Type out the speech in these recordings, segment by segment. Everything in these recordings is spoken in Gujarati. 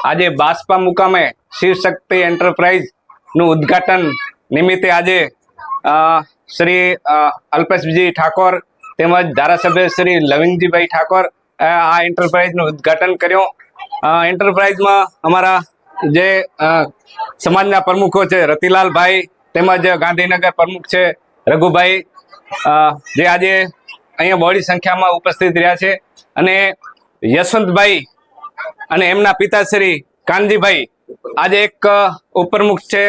આજે બાસ્પા મુકામે શિવશક્તિ એન્ટરપ્રાઇઝ નું ઉદ્ઘાટન નિમિત્તે આજે શ્રી અલ્પેશજી ઠાકોર તેમજ ધારાસભ્ય શ્રી લવિંગજીભાઈ ઠાકોર આ એન્ટરપ્રાઇઝનું ઉદ્ઘાટન કર્યું। એન્ટરપ્રાઇઝમાં અમારા જે સમાજના પ્રમુખો છે રતિલાલભાઈ તેમજ ગાંધીનગર પ્રમુખ છે રઘુભાઈ, જે આજે અહીંયા બહોળી સંખ્યામાં ઉપસ્થિત રહ્યા છે, અને યશવંતભાઈ અને એમના પિતાશ્રી કાનજીભાઈ આજે એક ઉપપ્રમુખ છે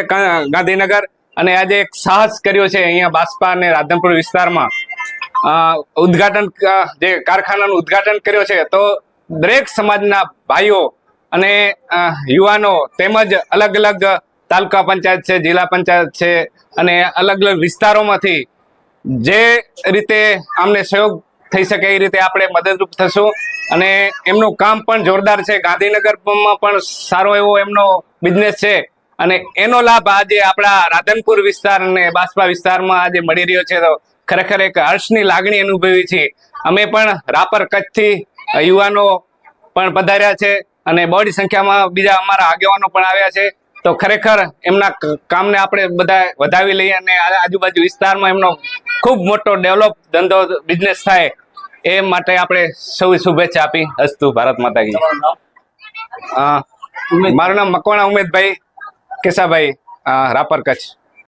ગાંધીનગર, અને આજે એક સાહસ કર્યો છે અહીંયા બાસ્પા અને રાધનપુર વિસ્તારમાં ઉદ્ઘાટન, જે કારખાનાનું ઉદ્ઘાટન કર્યો છે। તો દરેક સમાજના ભાઈઓ અને યુવાનો તેમજ અલગ અલગ તાલુકા પંચાયત છે, જિલ્લા પંચાયત છે, અને અલગ અલગ વિસ્તારોમાંથી જે રીતે અમને સહયોગ થઈ શકે એ રીતે આપણે મદદરૂપ થશું। અને એમનું કામ પણ જોરદાર છે, ગાંધીનગરમાં પણ સારો એવો એમનો બિઝનેસ છે, અને એનો લાભ આજે આપણા રાધનપુર વિસ્તાર અને બાસ્પા વિસ્તારમાં આજે મળી રહ્યો છે। તો ખરેખર એક હર્ષની લાગણી અનુભવી છે। અમે પણ રાપર કચ્છથી યુવાનો પણ પધાર્યા છે, અને બહોળી સંખ્યામાં બીજા અમારા આગેવાનો પણ આવ્યા છે। તો ખરેખર એમના કામને આપણે બધા વધાવી લઈએ અને આજુબાજુ વિસ્તારમાં એમનો ખૂબ મોટો ડેવલપ ધંધો બિઝનેસ થાય એ માટે આપણે સૌ શુભેચ્છા આપી। અસ્તુ ભારત માતા કી। મારું નામ મકવાણા ઉમેદભાઈ કેશાભાઈ, રાપર કચ્છ।